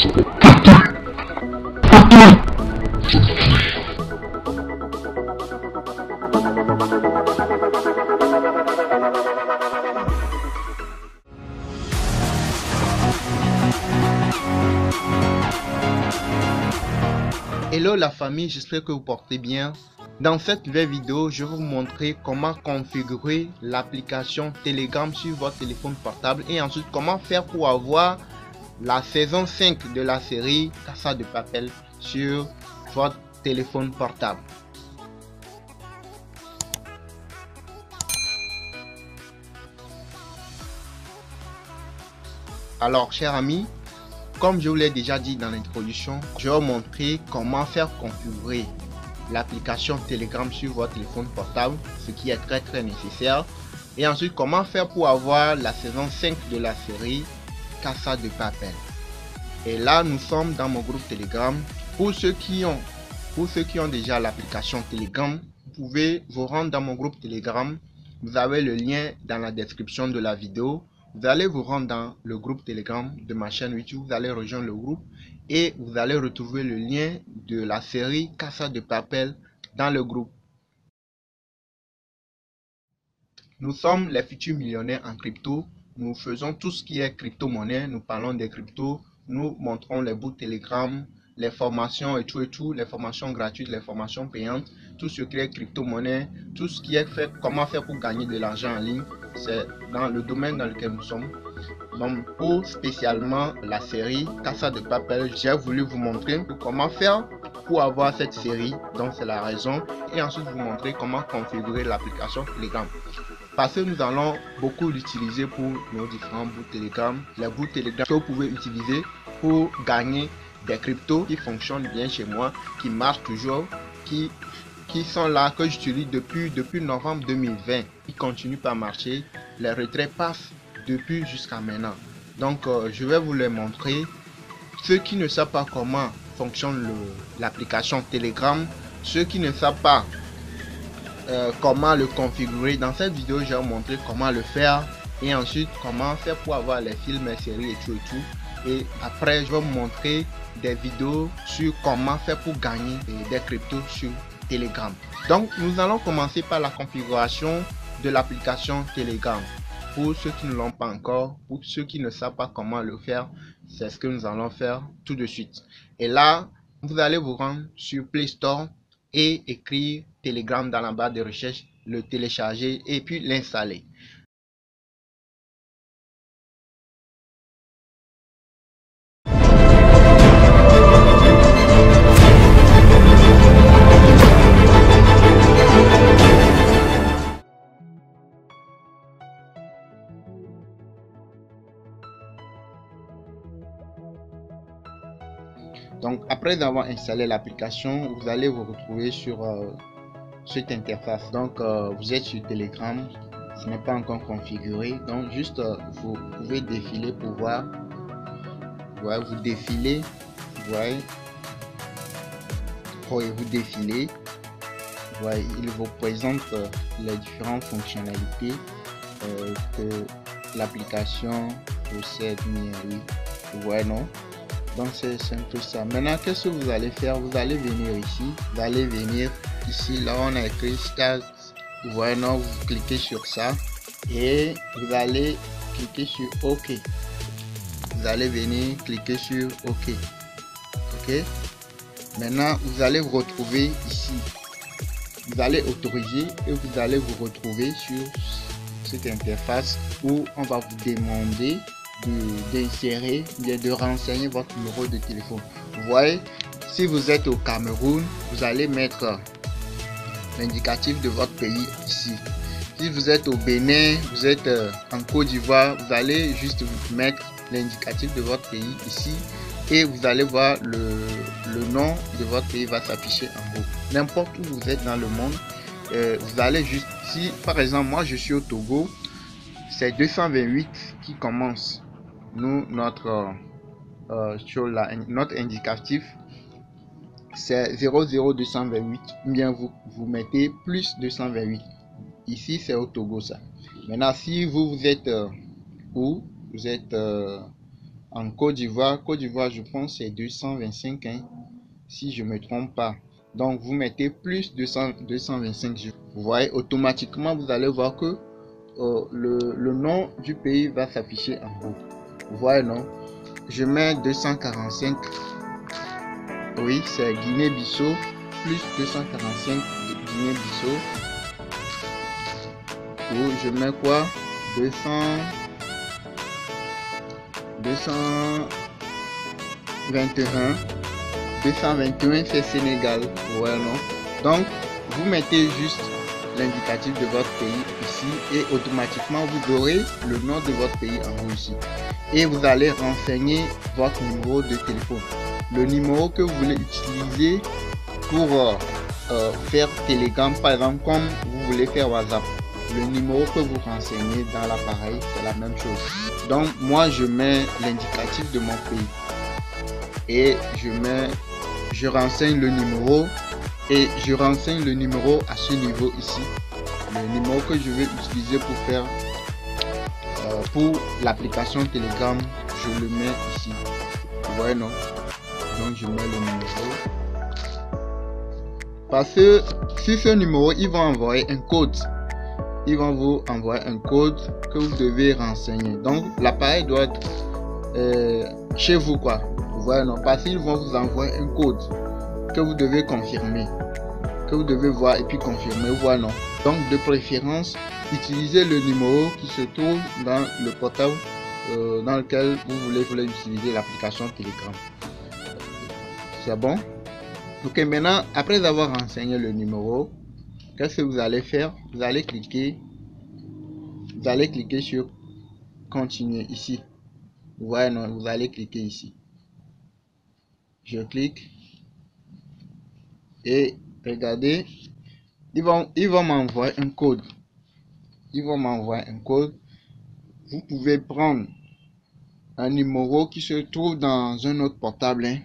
Hello la famille, j'espère que vous portez bien. Dans cette nouvelle vidéo, je vais vous montrer comment configurer l'application Telegram sur votre téléphone portable et ensuite comment faire pour avoir la saison 5 de la série Casa de Papel sur votre téléphone portable. Alors chers amis, comme je vous l'ai déjà dit dans l'introduction, je vais vous montrer comment faire configurer l'application Telegram sur votre téléphone portable, ce qui est très nécessaire. Et ensuite, comment faire pour avoir la saison 5 de la série Casa de Papel. Et là, nous sommes dans mon groupe Telegram. Pour ceux qui ont déjà l'application Telegram, vous pouvez vous rendre dans mon groupe Telegram. Vous avez le lien dans la description de la vidéo. Vous allez vous rendre dans le groupe Telegram de ma chaîne YouTube, vous allez rejoindre le groupe et vous allez retrouver le lien de la série Casa de Papel dans le groupe. Nous sommes les futurs millionnaires en crypto. Nous faisons tout ce qui est crypto-monnaie, nous parlons des cryptos, nous montrons les bouts Telegram, les formations et tout, les formations gratuites, les formations payantes, tout ce qui est crypto-monnaie, tout ce qui est fait, comment faire pour gagner de l'argent en ligne. C'est dans le domaine dans lequel nous sommes. Donc pour spécialement la série Casa de Papel, j'ai voulu vous montrer comment faire pour avoir cette série. Donc c'est la raison. Et ensuite vous montrer comment configurer l'application Telegram. Parce que nous allons beaucoup l'utiliser pour nos différents bouts Telegram. Les bouts Telegram que vous pouvez utiliser pour gagner des cryptos qui fonctionnent bien chez moi, qui marchent toujours, qui sont là, que j'utilise depuis novembre 2020. Ils continuent par marcher. Les retraits passent depuis jusqu'à maintenant. Donc je vais vous les montrer. Ceux qui ne savent pas comment fonctionne l'application Telegram, ceux qui ne savent pas comment le configurer, dans cette vidéo je vais vous montrer comment le faire et ensuite comment faire pour avoir les films, les séries et tout. Et après je vais vous montrer des vidéos sur comment faire pour gagner des cryptos sur Telegram. Donc nous allons commencer par la configuration de l'application Telegram. Pour ceux qui ne l'ont pas encore, pour ceux qui ne savent pas comment le faire, c'est ce que nous allons faire tout de suite. Et là, vous allez vous rendre sur Play Store et écrire Telegram dans la barre de recherche, le télécharger et puis l'installer. Donc après avoir installé l'application, vous allez vous retrouver sur cette interface. Donc vous êtes sur Telegram, ce n'est pas encore configuré, donc juste vous pouvez défiler pour voir. Ouais, vous défilez, ouais, vous défilez, ouais, il vous présente les différentes fonctionnalités que l'application possède. Ouais, non. Donc c'est un peu ça. Maintenant, qu'est-ce que vous allez faire? Vous allez venir ici, vous allez venir ici, là on a écrit Start. Voilà, non, vous cliquez sur ça et vous allez cliquer sur OK. Vous allez venir cliquer sur OK. OK. Maintenant, vous allez vous retrouver ici. Vous allez autoriser et vous allez vous retrouver sur cette interface où on va vous demander d'insérer, de renseigner votre numéro de téléphone. Vous voyez, si vous êtes au Cameroun, vous allez mettre l'indicatif de votre pays ici. Si vous êtes au Bénin, vous êtes en Côte d'Ivoire, vous allez juste mettre l'indicatif de votre pays ici et vous allez voir le nom de votre pays va s'afficher en haut. N'importe où vous êtes dans le monde, vous allez juste, si par exemple moi je suis au Togo, c'est 228 qui commence. Nous, notre indicatif c'est 00228, bien vous mettez plus 228. Ici c'est au Togo ça. Maintenant si vous êtes où vous êtes en Côte d'Ivoire. Côte d'Ivoire, je pense c'est 225, hein, si je ne me trompe pas. Donc vous mettez plus 225. Vous voyez, automatiquement vous allez voir que le nom du pays va s'afficher en haut. Vous voyez, non? Je mets 245. Oui, c'est Guinée-Bissau plus 245 Guinée-Bissau. Ou je mets quoi? 221. 221 c'est Sénégal. Ouais, non? Donc vous mettez juste l'indicatif de votre pays ici et automatiquement vous aurez le nom de votre pays en haut ici. Et vous allez renseigner votre numéro de téléphone. Le numéro que vous voulez utiliser pour faire Telegram, par exemple, comme vous voulez faire WhatsApp. Le numéro que vous renseignez dans l'appareil, c'est la même chose. Donc, moi, je mets l'indicatif de mon pays. Et je renseigne le numéro. Et je renseigne le numéro à ce niveau ici. Le numéro que je vais utiliser pour faire pour l'application Telegram, je le mets ici. Vous voyez, non? Donc je mets le numéro. Parce que sur ce numéro, ils vont envoyer un code. Ils vont vous envoyer un code que vous devez renseigner. Donc l'appareil doit être chez vous, quoi. Vous voyez, non? Parce qu'ils vont vous envoyer un code que vous devez confirmer, que vous devez voir et puis confirmer. Voilà, non? Donc de préférence, utilisez le numéro qui se trouve dans le portable dans lequel vous voulez utiliser l'application Telegram. C'est bon? Ok, maintenant, après avoir renseigné le numéro, qu'est-ce que vous allez faire? Vous allez cliquer sur continuer ici. Vous voyez, non? Vous allez cliquer ici. Je clique et regardez, ils vont m'envoyer un code. Ils vont m'envoyer un code. Vous pouvez prendre un numéro qui se trouve dans un autre portable, hein.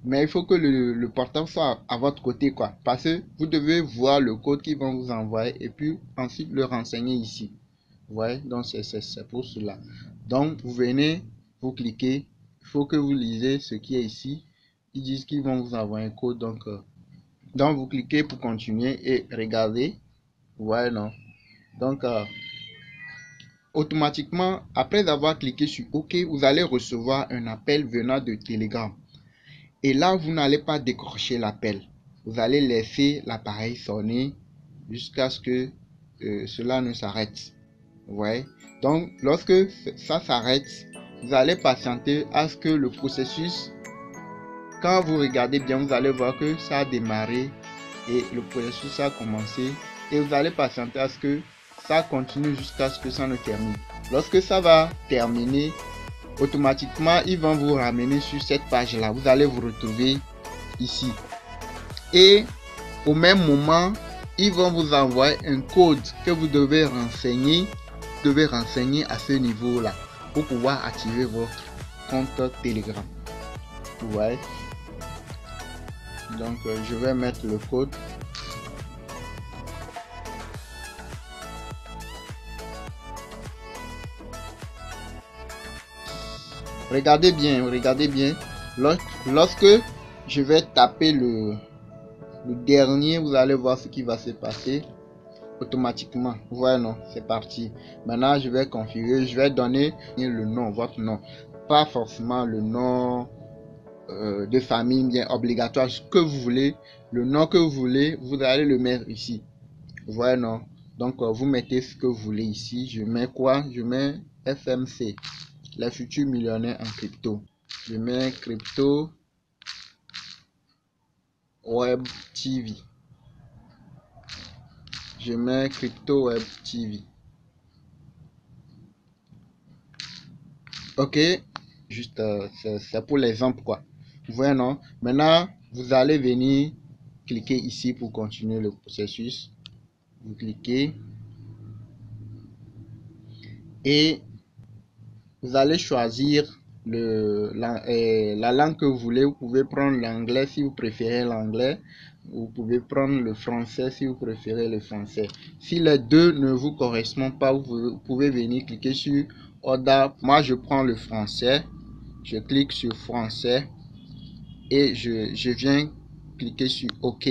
Mais il faut que le portable soit à votre côté, quoi. Parce que vous devez voir le code qu'ils vont vous envoyer et puis ensuite le renseigner ici. Vous voyez, donc c'est pour cela. Donc vous venez, vous cliquez, il faut que vous lisez ce qui est ici. Ils disent qu'ils vont vous envoyer un code, donc vous cliquez pour continuer et regardez. Vous voyez, non? Donc automatiquement, après avoir cliqué sur OK, vous allez recevoir un appel venant de Telegram. Et là, vous n'allez pas décrocher l'appel. Vous allez laisser l'appareil sonner jusqu'à ce que cela ne s'arrête. Vous voyez? Donc, lorsque ça s'arrête, vous allez patienter à ce que le processus, quand vous regardez bien, vous allez voir que ça a démarré et le processus a commencé. Et vous allez patienter à ce que ça continue jusqu'à ce que ça ne termine. Lorsque ça va terminer, automatiquement ils vont vous ramener sur cette page là. Vous allez vous retrouver ici et au même moment ils vont vous envoyer un code que vous devez renseigner à ce niveau là pour pouvoir activer votre compte Telegram. Vous voyez, donc je vais mettre le code. Regardez bien, lorsque je vais taper le dernier, vous allez voir ce qui va se passer automatiquement. Vous voyez, non? C'est parti. Maintenant, je vais configurer, je vais donner le nom, votre nom. Pas forcément le nom de famille bien obligatoire, ce que vous voulez. Le nom que vous voulez, vous allez le mettre ici. Vous voyez, non? Donc, vous mettez ce que vous voulez ici. Je mets quoi? Je mets FMC. Les futurs millionnaires en crypto. Je mets crypto web TV. Je mets crypto web TV. Ok, juste c'est pour l'exemple, quoi. Vous voyez, non? Maintenant, vous allez venir cliquer ici pour continuer le processus. Vous cliquez et vous allez choisir la langue que vous voulez. Vous pouvez prendre l'anglais si vous préférez l'anglais. Vous pouvez prendre le français si vous préférez le français. Si les deux ne vous correspondent pas, vous pouvez venir cliquer sur Order. Moi, je prends le français. je clique sur français et je viens cliquer sur OK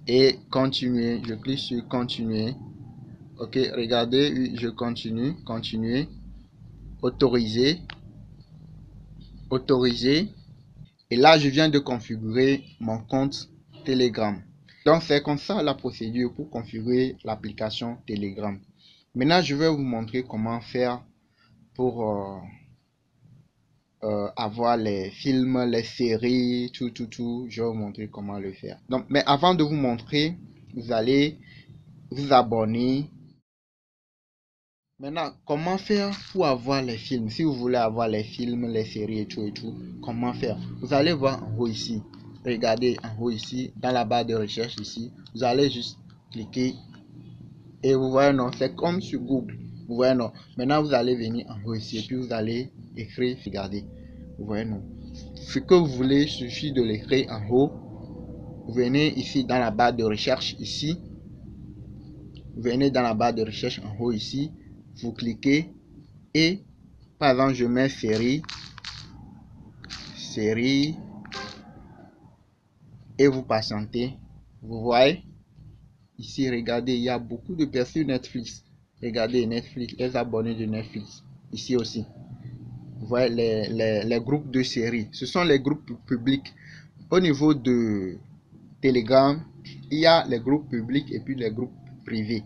et continuer. Je clique sur continuer. OK, regardez, je continue, continuer, autoriser, autoriser. Et là, je viens de configurer mon compte Telegram. Donc, c'est comme ça la procédure pour configurer l'application Telegram. Maintenant, je vais vous montrer comment faire pour avoir les films, les séries, tout. Je vais vous montrer comment le faire. Donc, mais avant de vous montrer, vous allez vous abonner. Maintenant, comment faire pour avoir les films? Si vous voulez avoir les films, les séries et tout, comment faire? Vous allez voir en haut ici. Regardez en haut ici, dans la barre de recherche ici. Vous allez juste cliquer et vous voyez, non, c'est comme sur Google. Vous voyez, non. Maintenant, vous allez venir en haut ici et puis vous allez écrire, regardez. Vous voyez, non. Ce que vous voulez, il suffit de l'écrire en haut. Vous venez ici dans la barre de recherche ici. Vous venez dans la barre de recherche en haut ici. Vous cliquez et par exemple je mets série et vous patientez. Vous voyez ici, regardez, il y a beaucoup de personnes Netflix. Regardez Netflix, les abonnés de Netflix ici aussi. Vous voyez les groupes de séries, ce sont les groupes publics. Au niveau de Telegram, il y a les groupes publics et puis les groupes privés.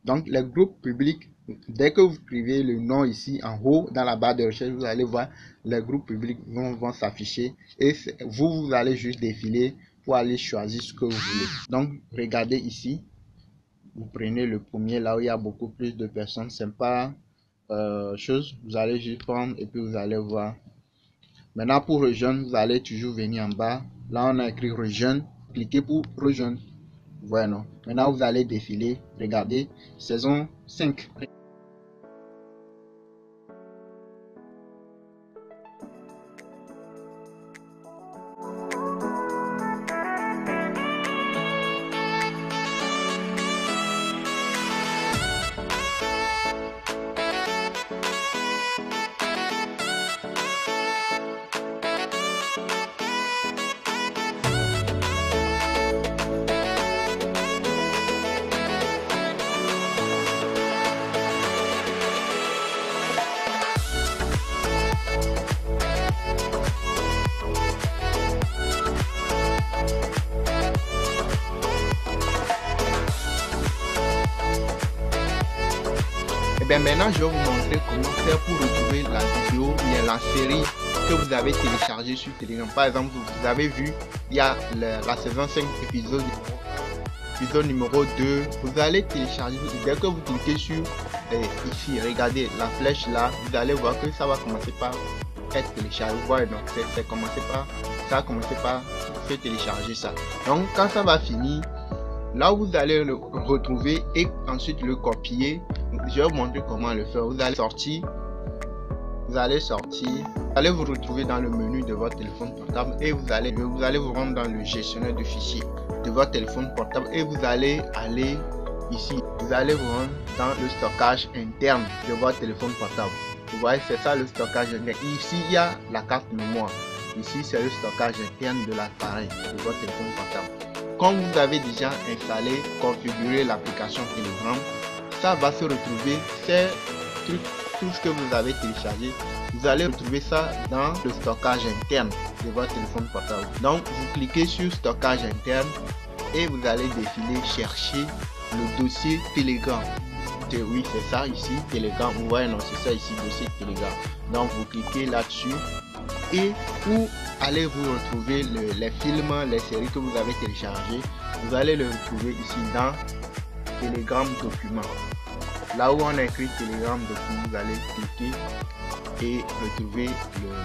Donc les groupes publics, dès que vous écrivez le nom ici en haut dans la barre de recherche, vous allez voir les groupes publics vont s'afficher et vous allez juste défiler pour aller choisir ce que vous voulez. Donc regardez ici, vous prenez le premier là où il y a beaucoup plus de personnes, c'est pas chose, vous allez juste prendre et puis vous allez voir. Maintenant pour rejoindre, vous allez toujours venir en bas, là on a écrit rejoindre, cliquez pour rejoindre. Voilà. Maintenant vous allez défiler, regardez, saison 5. Maintenant, je vais vous montrer comment faire pour retrouver la vidéo ou la série que vous avez téléchargée sur Telegram. Par exemple, vous avez vu, il y a la saison 5, épisode numéro 2. Vous allez télécharger. Dès que vous cliquez sur ici, regardez la flèche là, vous allez voir que ça va commencer par être téléchargé. Vous voyez, donc ça a commencé par se télécharger ça. Donc, quand ça va finir, là vous allez le retrouver et ensuite le copier. Je vais vous montrer comment le faire. Vous allez sortir, vous allez vous retrouver dans le menu de votre téléphone portable et vous allez vous rendre dans le gestionnaire de fichiers de votre téléphone portable et vous allez aller ici. Vous allez vous rendre dans le stockage interne de votre téléphone portable. Vous voyez, c'est ça le stockage interne. Ici il y a la carte mémoire. Ici c'est le stockage interne de l'appareil de votre téléphone portable. Quand vous avez déjà installé, configuré l'application Telegram, ça va se retrouver, c'est tout ce que vous avez téléchargé, vous allez retrouver ça dans le stockage interne de votre téléphone portable. Donc vous cliquez sur stockage interne et vous allez défiler chercher le dossier Telegram. Oui, c'est ça ici, Telegram. Vous voyez, non, c'est ça ici, dossier Telegram. Donc vous cliquez là-dessus et pour aller vous retrouver les films, les séries que vous avez téléchargés, vous allez le retrouver ici dans Telegram document. Là où on a écrit Telegram document, vous allez cliquer et retrouver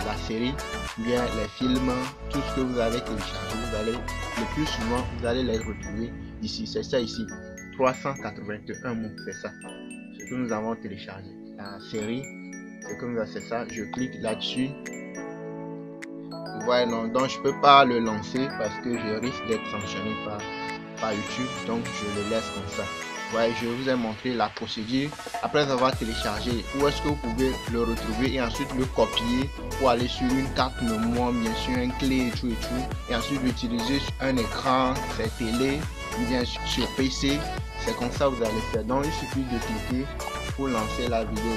la série, bien les films, tout ce que vous avez téléchargé. Vous allez le plus souvent, vous allez les retrouver ici. C'est ça ici, 381 mots, c'est ça. Ce que nous avons téléchargé. La série, c'est comme ça, c'est ça. Je clique là-dessus. Vous voyez, non, donc je peux pas le lancer parce que je risque d'être sanctionné par YouTube, donc je le laisse comme ça. Ouais, je vous ai montré la procédure. Après avoir téléchargé, où est-ce que vous pouvez le retrouver et ensuite le copier pour aller sur une carte mémoire, bien sûr, une clé et tout, et ensuite l'utiliser sur un écran, c'est télé, bien sûr, sur PC. C'est comme ça que vous allez faire. Donc il suffit de cliquer pour lancer la vidéo.